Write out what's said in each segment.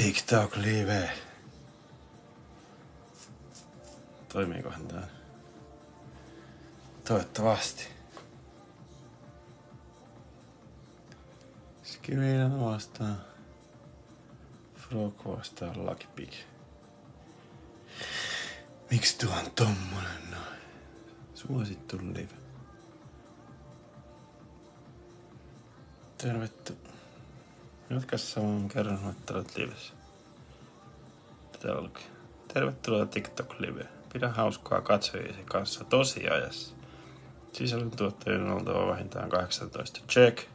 TikTok live. Toimiikohan tää? Toivottavasti. Skivillä vastaan. Frog vastaan Lucky Pig. Miksi tuo on tommonen noin? Suosittu live. Tervetuloa. Jatka saman kerran hoittavat livessä. Tätä lukee. Tervetuloa TikTok live. Pidä hauskaa katsojisi kanssa tosiajassa. Sisällön tuottajien on oltava vähintään 18. Check.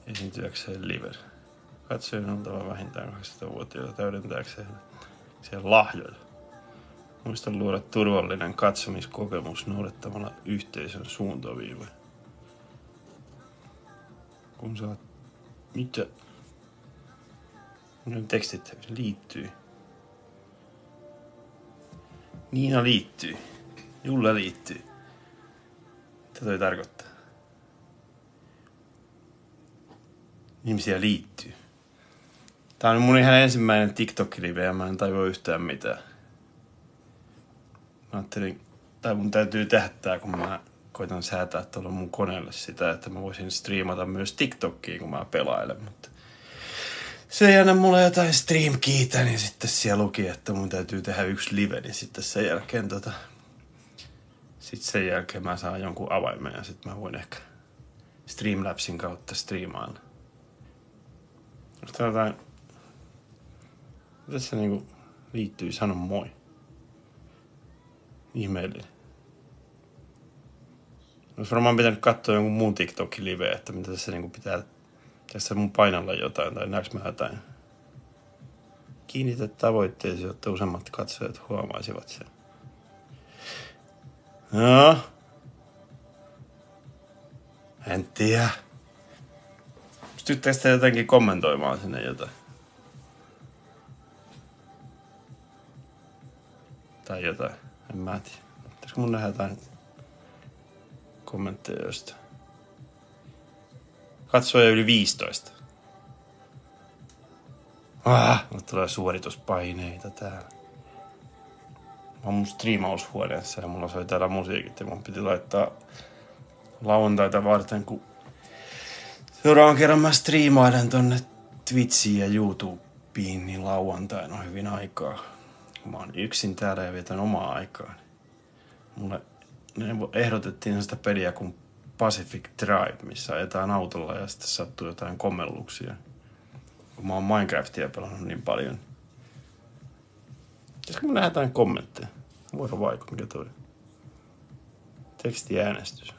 Esiintyäkseen live. Katsojien on oltava vähintään 18-vuotiaita täydentääkseen lahjoja. Muista luoda turvallinen katsomiskokemus noudattamalla yhteisön suuntaviivoja. Kun saat... Mitä? Tekstit liittyy. Niina liittyy. Julla liittyy. Mitä toi tarkoittaa? Ihmisiä liittyy. Tää on mun ihan ensimmäinen TikTok-live ja mä en tajua yhtään mitään. Mä ajattelin, tai mun täytyy tehdä tää, kun mä koitan säätää tuolla mun koneelle sitä, että mä voisin striimata myös TikTokiin, kun mä pelailen, mutta se ei anna mulle jotain stream-kiitä, niin sitten siellä luki, että mun täytyy tehdä yksi live, niin sitten sen jälkeen mä saan jonkun avaimen ja sitten mä voin ehkä Streamlabsin kautta striimailla. Tässä niinku liittyy, sano moi. Ihmeellinen. Olisi varmaan pitänyt katsoa jonkun muun TikTokin live, että mitä tässä niinku pitää tässä mun painalla jotain, tai näeks mä jotain. Kiinnitä tavoitteesi, jotta useammat katsojat huomaisivat sen. No. En tiedä. Pystyttekö sitä jotenkin kommentoimaan sinne jotain? Tai jotain. En mä tiedä. Pitäisikö mun nähdä jotain kommentteja jostain? Katsoja yli 15. Mulle tulee suorituspaineita täällä. Mä oon mun striimaushuoneessa ja mulla soi täällä musiikit ja mun piti laittaa lauantaita varten, kun seuraavan kerran mä striimailen tonne Twitchiin ja YouTubeen, niin lauantaina on hyvin aikaa. Mä oon yksin täällä ja vietän omaa aikaa. Mulle ehdotettiin sitä peliä kuin Pacific Drive, missä ajetaan autolla ja sitten sattuu jotain kommelluksia. Kun mä oon Minecraftia pelannut niin paljon. Pitäisikö mä nähdä jotain kommentteja? Vuorovaikku, mikä toi? Tekstiäänestys.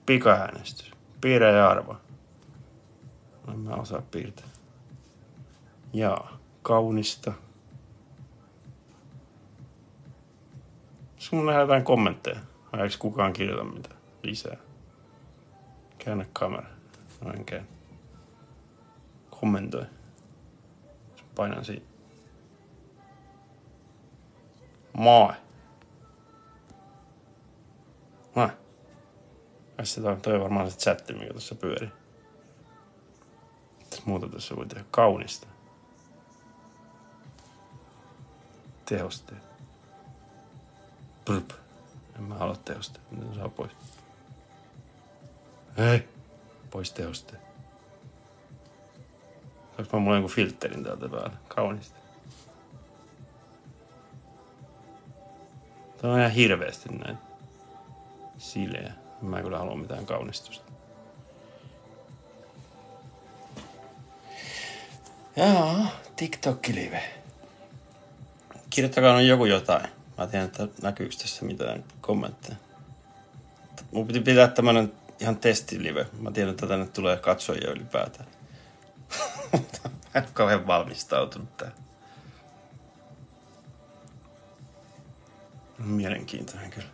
Pikaäänestys. Piirrä ja arva. En mä osaa piirtää. Jaa. Kaunista. Pitäisikö mun nähdä jotain kommentteja? Vai eikö kukaan kirjoita mitään lisää? Käännä kamera. No en käy. Kommentoi. Painan siinä. Moi. Moi. Toi on varmaan se chatti, mikä tuossa pyörii. Mitäs muuta tuossa voi tehdä? Kaunista. Tehosteet. Prp. En mä halua tehosteet. Miten saa pois? Hei. Pois tehosteet. Saanko mä mulla jonkun filterin täältä päällä? Kaunista. Tää on ihan hirveesti näin. Sileä. Mä en kyllä halua mitään kaunistusta. Jaa, TikTok-live. Kirjoittakaa on joku jotain. Mä tiedän, että näkyykö tässä mitään kommentteja. Mun piti pitää tämmönen ihan testilive. Mä tiedän, että tänne tulee katsojia ylipäätään. Mä en ole kauhean valmistautunut tähän. Mielenkiintoinen kyllä.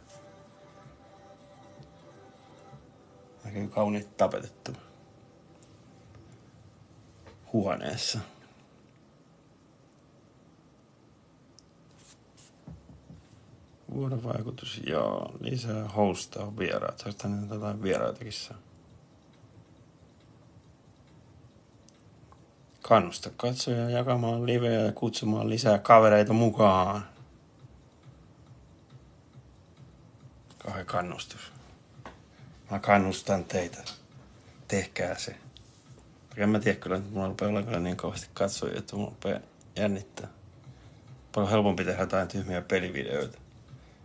Näkyy kauniit tapetettu huoneessa. Vuorovaikutus, joo. Lisää hostaa vieraat. Saisi tänne jotain vieraitakin saa. Kannusta katsojia jakamaan liveä ja kutsumaan lisää kavereita mukaan. Kauhean kannustus. Mä kannustan teitä. Tehkää se. En mä tiedä kyllä, että mulla rupeaa olla niin kauheasti katsojia, että mulla rupeaa jännittää. Paljon helpompi tehdä jotain tyhmiä pelivideoita.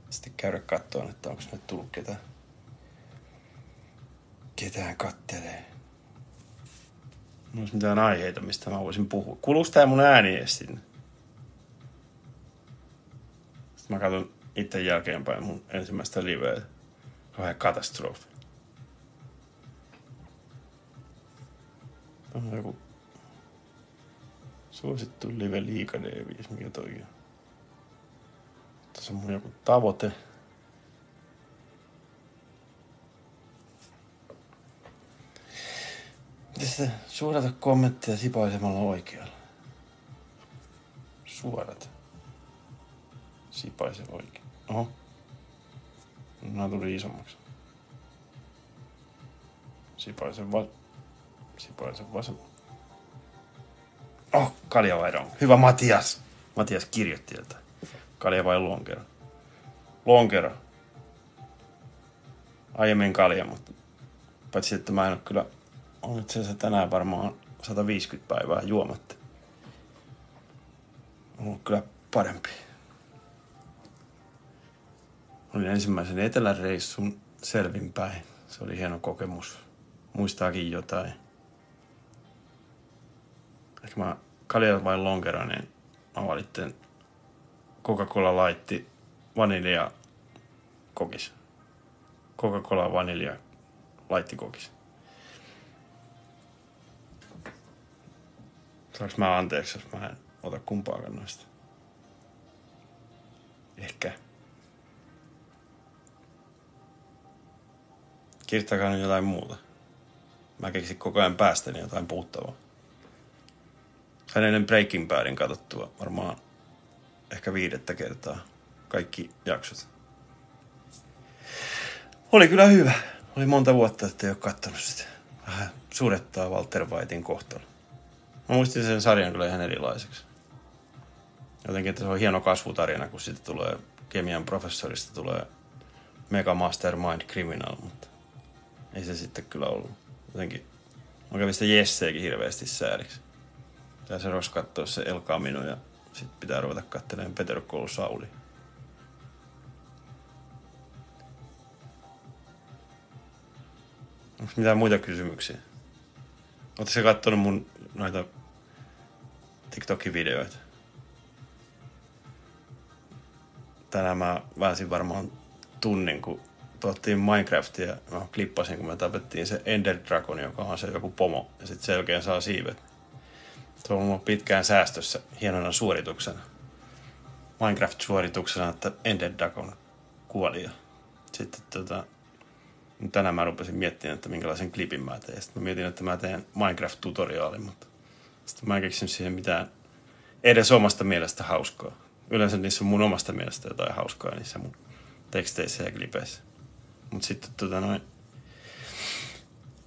Sitten käydä katsomaan, että onko nyt tullut ketään kattelee. Mulla olisi mitään aiheita, mistä mä voisin puhua. Kuuluuko tää mun ääni edes sinne? Sitten mä katson itse jälkeenpäin mun ensimmäistä liveä. Kauhean katastrofi. On joku suosittu live Liiga D5, mikä toi on. Tässä on mun joku tavoite. Miten suorata kommentteja sipaisemalla oikealla? Suorata. Sipaise oikein. Oho. Nämä tuli isommaksi. Sipaise vasen. Oh, kalja vai ron. Hyvä Matias. Matias kirjoitti jotain. Kalja vai lonkero? Lonkero. Aiemmin kalja, mutta paitsi että mä en ole kyllä on itse asiassa tänään varmaan 150 päivää juomatta. On ollut kyllä parempi. Olin ensimmäisen eteläreissun selvinpäin. Se oli hieno kokemus. Muistaakin jotain. Ehkä mä kalja vai lonkero, niin mä valittiin Coca-Cola Light vanilja kokis. Coca-Cola vanilja Light kokis. Saanko mä anteeksi, jos mä en ota kumpaakaan noista? Ehkä. Kirjoittakaa nyt jotain muuta. Mä keksin koko ajan päästäni jotain puuttavaa. Sain ennen Breaking Badin katsottua varmaan ehkä 5 kertaa kaikki jaksot. Oli kyllä hyvä. Oli monta vuotta, että ei ole katsonut sitä. Vähän surettaa Walter Whitein kohtalo. Mä muistin sen sarjan kyllä ihan erilaiseksi. Jotenkin, että se on hieno kasvutarina, kun siitä tulee kemian professorista tulee mega mastermind criminal, mutta ei se sitten kyllä ollut. Jotenkin, mä kävin sitä Jesseäkin hirveästi sääliksi. Tää se rois kattoo se El Camino ja sit pitää ruveta kattelemaan Better Call Sauli. Onko mitään muita kysymyksiä? Oletko sä kattonut mun noita TikTokin videoita? Tänään mä väänsin varmaan tunnin, kun tuottiin Minecraftia. Mä klippasin, kun me tapettiin se Ender Dragon, joka on se joku pomo. Ja sit se oikein saa siivet. Se on ollut pitkään säästössä hienona suorituksena. Minecraft-suorituksena, että Ender Dragon kuoli. Ja sitten tänään mä rupesin miettimään, että minkälaisen klipin mä teen. Sitten mä mietin, että mä teen Minecraft-tutoriaalin, mutta sitten mä en keksinyt siihen mitään edes omasta mielestä hauskaa. Yleensä niissä on mun omasta mielestä jotain hauskaa niissä mun teksteissä ja klipeissä. Mutta sitten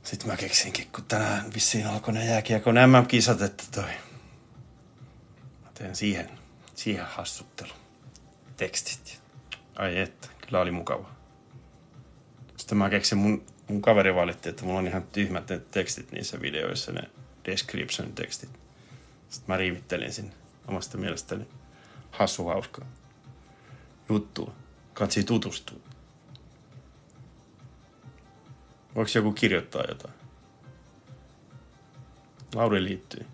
sitten mä keksinkin, kun tänään vissiin alkoi ne jääkiekon MM-kisat, että mä teen siihen hassuttelun tekstit. Ai että, kyllä oli mukava. Sitten mä keksin, mun kaveri valitti, että mulla on ihan tyhmät ne tekstit niissä videoissa, ne description tekstit. Sitten mä riivittelin sinne omasta mielestäni hauskaa juttua. Katsii tutustua. Voiko joku kirjoittaa jotain? Lauri liittyy.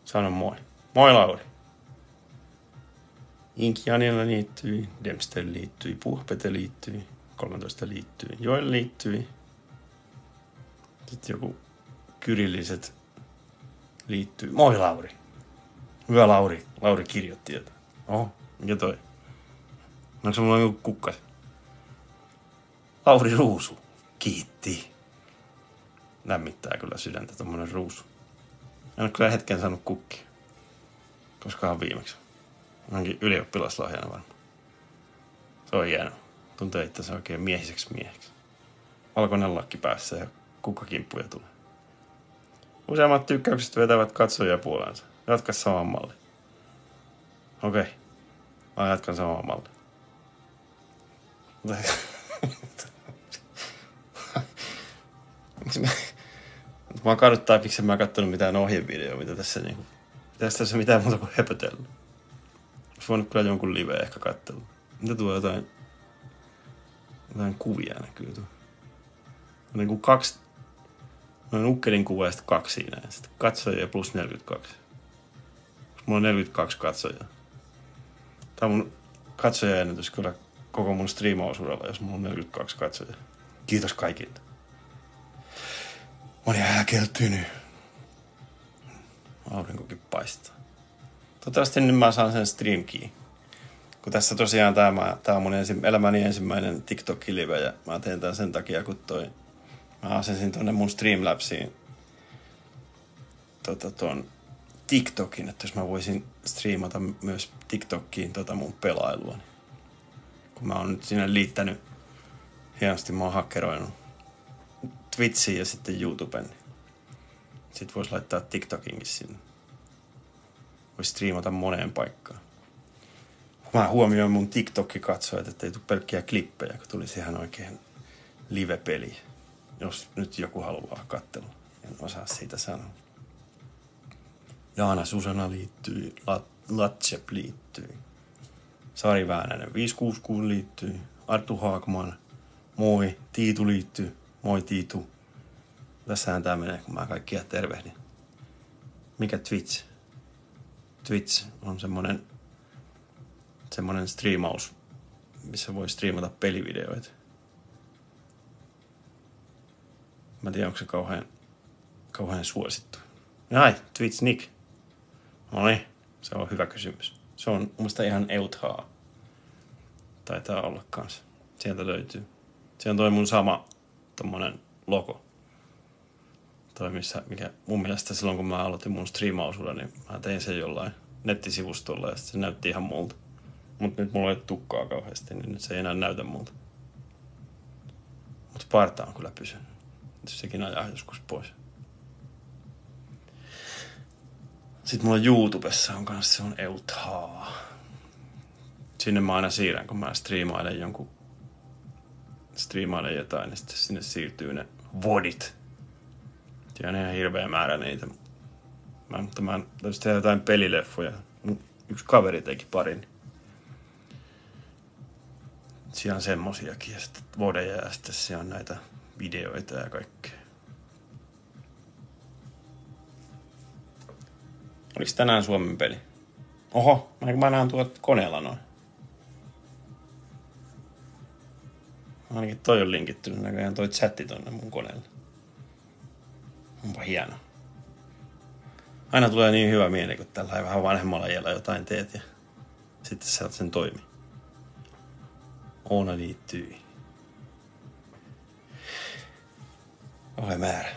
Sano moi. Moi Lauri. Inkianilla liittyi, Dempster liittyi, Puhpete liittyi, 13 liittyi, Joel liittyi. Sitten joku kyrilliset liittyy. Moi Lauri. Hyvä Lauri. Lauri kirjoitti jotain. Oho, mikä toi? Onko se mulla joku kukkas? Lauri Ruusu. Kiitti. Lämmittää kyllä sydäntä tommonen ruusu. En ole kyllä hetken saanut kukkia. Koskahan viimeksi. Onkin ylioppilaslahjana varmaan. Se on hieno. Tuntee itsensä oikein miehiseksi mieheksi. Valkoinen lakki päässä ja kukkakimppuja tulee. Useammat tykkäykset vetävät katsojia puoleensa. Jatka saman malli. Okei. Mä jatkan saman malli. Mä kaduttaa, miksi mä kattonut mitään ohjevideoa, mitä tässä niinku... Tästä ei ole mitään muuta kuin höpötellyt. Olisi voinut kyllä jonkun liveä ehkä katsella. Mitä tuo jotain kuvia näkyy tuo. On niinku 2... Noin ukkelin kuva ja sitten 2 siinä. Ja sitten katsojia plus 42. Mulla on 42 katsojaa. Tää on mun katsojaennätys kyllä koko mun striimausuralla, jos mulla on 42 katsojaa. Kiitos kaikille. Mä oon ihan häkeltynyt. Aurinkokin paistaa. Toivottavasti nyt mä saan sen stream key. Kun tässä tosiaan tää on mun elämäni ensimmäinen TikTok-live ja mä teen tän sen takia, kun mä asensin tonne mun Streamlabsiin ton TikTokin, että jos mä voisin striimata myös TikTokiin mun pelailua. Niin kun mä oon nyt siinä liittänyt hienosti, mä oon hakkeroinut Twitchiin ja sitten YouTuben. Niin sit vois laittaa TikTokinkin sinne. Vois striimata moneen paikkaan. Mä huomioin mun TikTok-katsojat, ettei tule pelkkiä klippejä, kun tulisi ihan oikein live-peli. Jos nyt joku haluaa katsella. En osaa siitä sanoa. Jaana Susanna liittyy. Latsep liittyy. Sari Väänänen 566 liittyy. Arttu Haakman. Moi. Tiitu liittyy. Moi Tiitu. Tässähän tää menee, kun mä kaikkia tervehdin. Mikä Twitch? Twitch on semmonen striimaus, missä voi striimata pelivideoita. Mä en tiedä, onko se kauhean suosittu. Ai, Twitch Nick. Noniin, se on hyvä kysymys. Se on mun mielestä ihan Euthaa. Taitaa olla kans. Sieltä löytyy. Se on toi mun sama tommonen logo. Toi mikä mun mielestä silloin kun mä aloitin mun striimausulla, niin mä tein sen jollain nettisivustolla ja sitten se näytti ihan multa. Mut nyt mulla ei tukkaa kauheasti, niin nyt se ei enää näytä multa. Mut parta on kyllä pysynyt. Sekin ajaa joskus pois. Sitten mulla YouTubessa on kanssa, se on Euthaa. Sinne mä aina siirrän, kun mä striimailen jotain, niin sitten sinne siirtyy ne vodit. Ja on ihan hirveä määrä niitä. Mutta mä täytyy tehdä jotain pelileffoja. Yksi kaveri teki parin. Siellä on semmosiakin ja sitten vodeja ja sitten siellä on näitä videoita ja kaikkea. Oliko tänään Suomen peli? Oho, mä näen tuot koneella noin. Ainakin toi on linkittynyt näköjään toi chatti tonne mun koneelle. Onpa hieno. Aina tulee niin hyvä mieli, kun tällä vähän vanhemmalla iällä jotain teet ja sitten sä sen toimi. Oona liittyy. Ole määrä.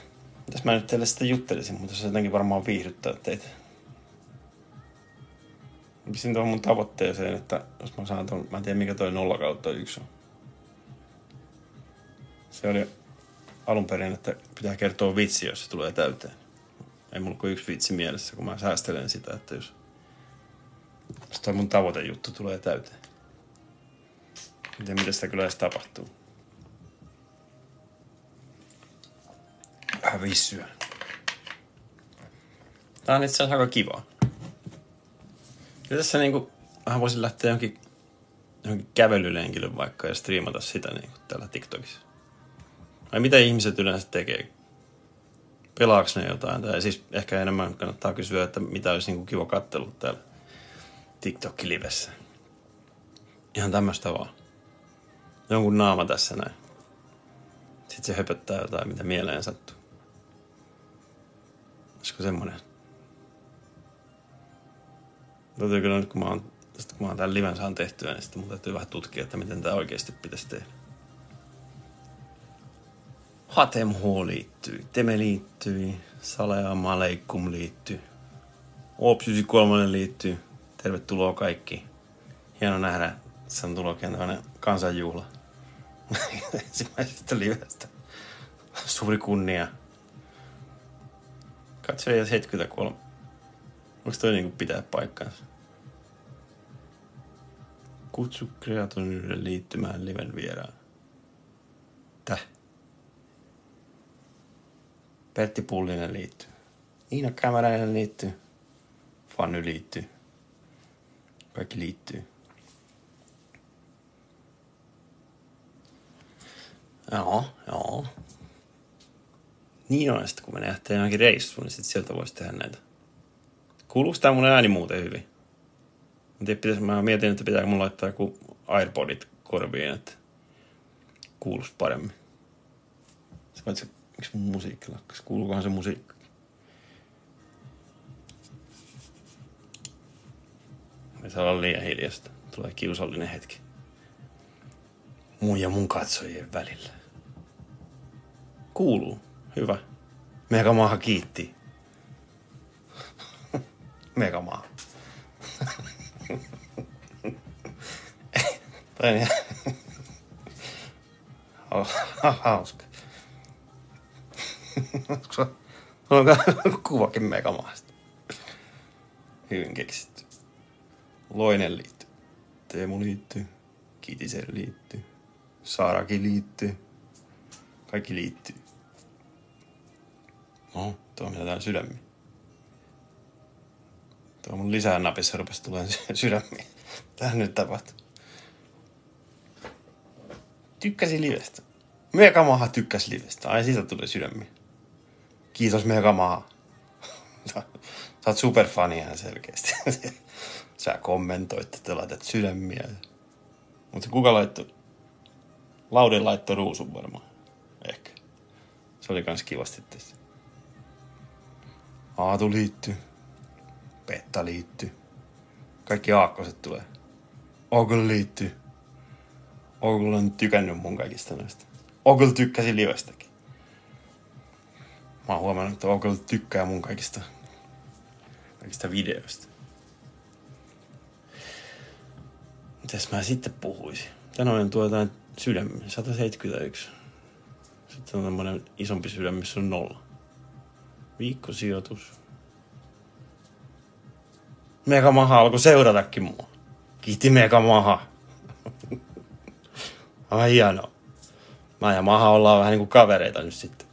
Mitäs mä nyt teille sitten juttelisin, mutta se jotenkin varmaan viihdyttää teitä. Pistin tuohon mun tavoitteeseen, että jos mä saan mä en tiedä mikä toi 0/1 on. Se oli alun perin, että pitää kertoa vitsi, jos se tulee täyteen. Ei mulla kuin yksi vitsi mielessä, kun mä säästelen sitä, että jos toi mun tavoitejuttu tulee täyteen. En tiedä, mitä sitä kyllä edes tapahtuu. Vähän vissyä. Tää on itse asiassa aika kivaa. Ja tässä niinku vähän voisin lähteä johonkin kävelylenkille vaikka ja striimata sitä niinku täällä TikTokissa. Ai mitä ihmiset yleensä tekee? Pelaaks ne jotain? Tai siis ehkä enemmän kannattaa kysyä, että mitä olisi niinku kiva katsella täällä TikTok-livessä. Ihan tämmöstä vaan. Jonkun naama tässä näin. Sitten se höpöttää jotain, mitä mieleen sattuu. Olisiko semmonen? Täytyy kyllä nyt, kun mä oon tämän liven saan tehtyä, niin sitten mun täytyy vähän tutkia, että miten tää oikeasti pitäisi tehdä. Hatemho liittyy, Teme liittyy, Salaam Aleikum liittyy, Ops93 liittyy. Tervetuloa kaikki. Hieno nähdä, se on tulokin tämmönen kansanjuhla. Ensimmäisestä livestä. Suuri kunnia. Katsoja 73. Onko toi niinku pitää paikkaansa? Kutsu Kreatonille liittymään liven vieraan. Täh? Pertti Pullinen liittyy. Iina Kämäräinen liittyy. Fanny liittyy. Kaikki liittyy. Joo. Niin on, sitten kun me lähtee johonkin reissuun, niin sitten sieltä voisi tehdä näitä. Kuuluuko tää mun ääni muuten hyvin? Mä mietin, että pitääkö mun laittaa joku AirPodit korviin, että kuuluisi paremmin. Miksi mun musiikki lakkas? Kuuluukohan se musiikki? Ei saa olla liian hiljasta. Tulee kiusallinen hetki. Mun ja mun katsojien välillä. Kuuluu. Hyvä. Megamaaha kiitti. Megamaaha. Toi on hauska. Onko kuvakin Megamaasta? Hyvin keksitty. Loinen liittyy. Teemu liittyy. Kitisen liittyy. Saarakin liittyy. Kaikki liittyy. No, tuo mitä täällä sydämiä. Tuo mun lisää napissa rupesi tulemaan sydämiä. Tähän nyt tapahtuu. Tykkäsi livestä. Megamaha tykkäsi livestä. Ai siitä tuli sydämiä. Kiitos Megamaha. Sä oot superfani ihan selkeästi. Sä kommentoit, että laitat sydämiä. Mutta kuka laittoi? Lauri laittoi ruusun varmaan. Ehkä. Se oli kans kivasti tässä. Aatu liittyy. Petta liittyy. Kaikki aakkoset tulee. Ogl liittyy. Ogl on tykännyt mun kaikista noista. Ogl tykkäsi livestäkin. Mä oon huomannut, että Ogl tykkää mun kaikista videoista. Mitäs mä sitten puhuisin? Tänään tuo jotain sydämiä. 171. Sitten on tämmönen isompi sydämi, missä on 0. Viikkosijoitus. Megamaha alkoi seuratakin mua. Kiitti Megamaha. Ai hienoa. Mä ja Maha ollaan vähän niinku kavereita nyt sitten.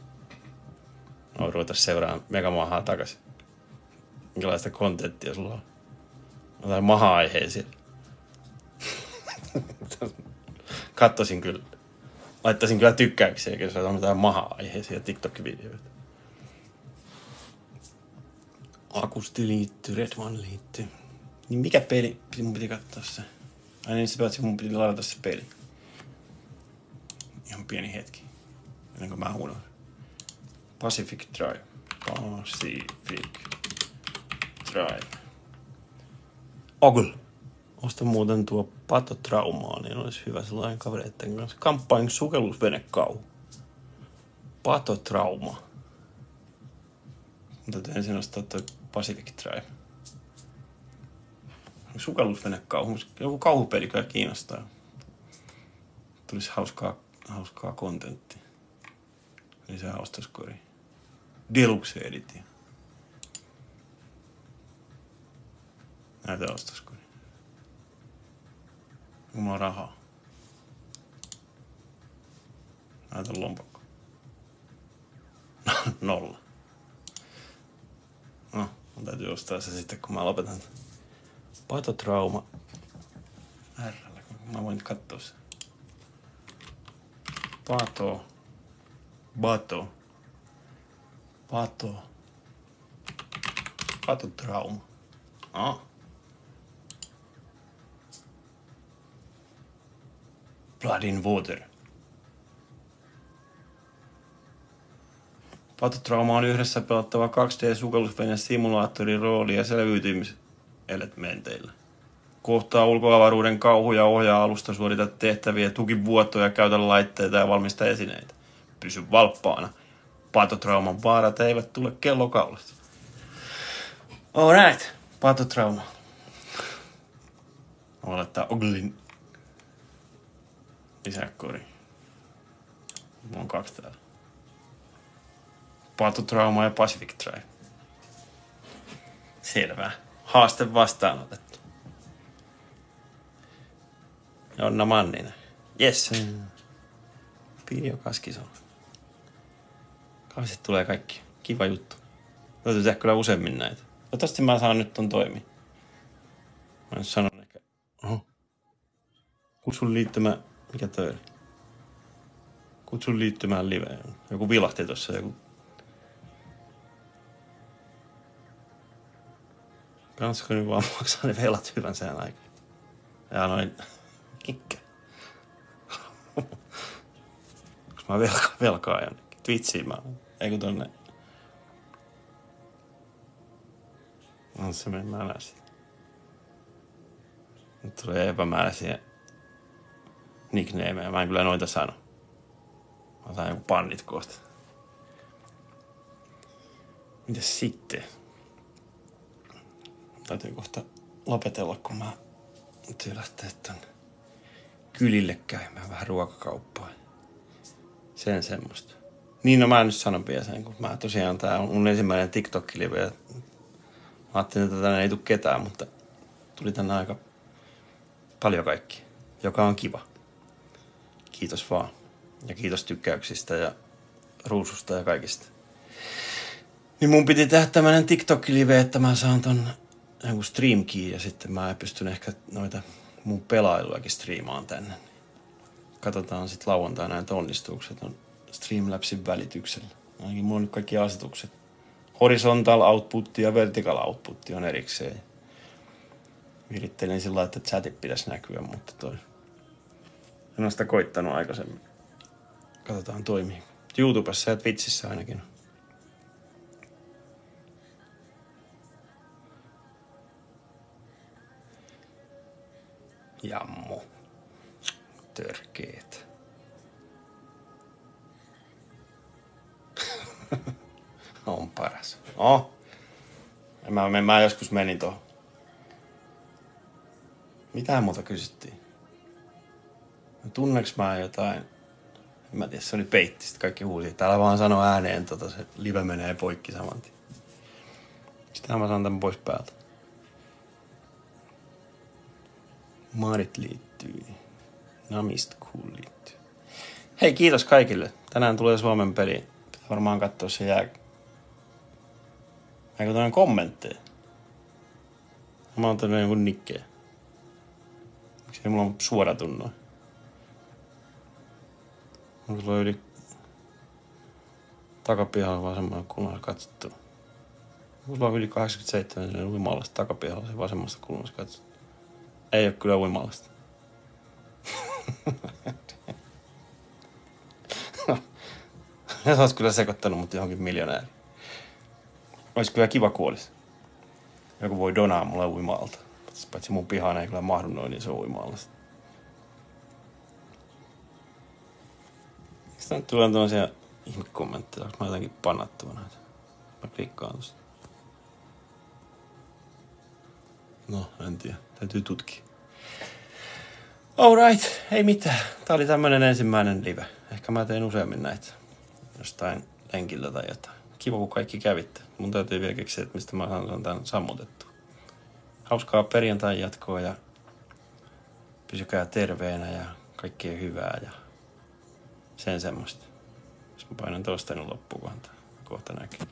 Mä ruveta seuraamaan Megamahaa takaisin. Minkälaista kontenttia sulla on? Jotain Maha-aiheisia. Kattoisin kyllä. Laittaisin kyllä tykkäyksiä, jos on jotain Maha-aiheisia TikTok-videoita. Akusti liittyy, Redman liittyy. Niin mikä peli mun piti katsoa se? Ai niin se päätsi mun piti ladata se peli. Ihan pieni hetki. Ennen kuin mä unohdan. Pacific Drive. Ogl. Osta muuten tuo patotraumaa, niin olisi hyvä sellainen kavereiden kanssa. Kamppain sukellusvenekauhu. Patotrauma. Mutta ensin ostaa tuo Pacific Drive. Sukellusvenekauhu. Joku kauhupeli kyllä kiinnostaa. Tulisi hauskaa kontenttia. Lisää ostoskori. Deluxe Edition. Näytä ostoskori. Mulla on rahaa. Näytä lompakko. 0. No, mun täytyy ostaa se sitten, kun mä lopetan. Patotrauma. R:llä, mä voin katsoa se. Patotrauma. Blood in Water. Patotrauma on yhdessä pelattava 2D-sukellusveneen simulaattorin rooli ja selviytymiselementeillä. Kohtaa ulkoavaruuden kauhuja, ohjaa alusta, suorita tehtäviä, tuki vuotoja, käytä laitteita ja valmista esineitä. Pysy valppaana. Patotrauman vaarat eivät tule kellokaulasta. Alright, patotrauma. Mä voin laittaa Oglin lisäkori. Mulla on 2 täällä. Patotrauma ja Pacific Drive. Selvä. Haaste vastaanotettu. Jonna Manninen. Yes. Pirjo Kaskisalo. Kauheasti tulee kaikki. Kiva juttu. Täytyy tehdä kyllä useammin näitä. Toivottavasti mä saan nyt ton toimi. Mä nyt sanon ehkä. Oho. Kutsun liittymään. Mikä toi oli? Kutsun liittymään liveen. Joku vilahti tossa. Joku. Kansko nyt vaan maksaa ne velat hyvän sään aikaa. Ja noin. Kikkä. Onks mä velkaa jonnekin? Twitchiin mä. Eiku tonne. On se mennä alas. Nyt tulee epämääräisiä nicknameja. Mä en kyllä noita sano. Mä saan joku pannit kohta. Mitäs sitten? Täytyy kohta lopetella, kun mä täytyy lähteä tonne kylille käymään vähän ruokakauppaa. Sen semmoista. Niin, no mä en nyt sano vielä sen, kun mä tosiaan tää on mun ensimmäinen TikTok-live. Mä ajattelin, että tänne ei tule ketään, mutta tuli tänne aika paljon kaikki, joka on kiva. Kiitos vaan. Ja kiitos tykkäyksistä ja ruususta ja kaikista. Niin mun piti tehdä tämmönen TikTok-live, että mä saan ton joku stream key ja sitten mä pystyn ehkä noita mun pelailuakin striimaan tänne. Katsotaan sit lauantaina näitä onnistukset on Streamlabsin välityksellä. Ainakin mulla on nyt kaikki asetukset. Horizontal output ja vertical output on erikseen. Virittelin sillä lailla, että chatit pitäisi näkyä, mutta toi. En ole sitä koittanut aikaisemmin. Katsotaan toimii. YouTubessa ja Twitchissä ainakin. Jammu. Törkeet. On paras. Oh. Mä joskus menin tuohon. Mitään muuta kysyttiin? Tunneks mä jotain? En mä tiedä, se oli peitti. Sitten kaikki huusi. Täällä vaan sanoo ääneen, se live menee poikki saman tien. Sitähän mä saan tämän pois päältä. Marit liittyy. Namist cool liittyy. Hei, kiitos kaikille. Tänään tulee Suomen peli. Pitää varmaan katsoa se jää. Eikö toinen kommentteja? Mä oon ottanut jonkun nikkejä. Miksi mulla on suoratunnoin? Onko sulla yli takapihalla vasemmalla kulmassa katsottu? Onko sulla yli 87 sen uimallasta takapihalla se vasemmasta kulmassa katsottu? Ei oo kyllä uimallasta. Sä oot kyllä sekoittanut mut johonkin miljonääriin. Ois kyllä kiva kuolis. Joku voi donaa mulle uimalta. Paitsi mun pihaan ei kyllä mahdu noin, niin se on uimallasta. Miksi tää nyt tulee tämmösiä ihmekommentteja? Onks mä jotenkin pannattua näitä? Mä klikkaan tosta. No, en tiedä. Täytyy tutkia. Alright, ei mitään. Tää oli tämmönen ensimmäinen live. Ehkä mä teen useammin näitä. Jostain lenkillä tai jotain. Kiva, kun kaikki kävitte. Mun täytyy vielä keksiä, että mistä mä saan tän sammutettua. Hauskaa perjantain jatkoa ja pysykää terveenä ja kaikkea hyvää ja sen semmoista. Jos mä painan tosta, niin loppuukohan tää. Kohta näkyy.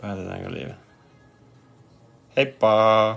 Päätetäänkö live? Heippa!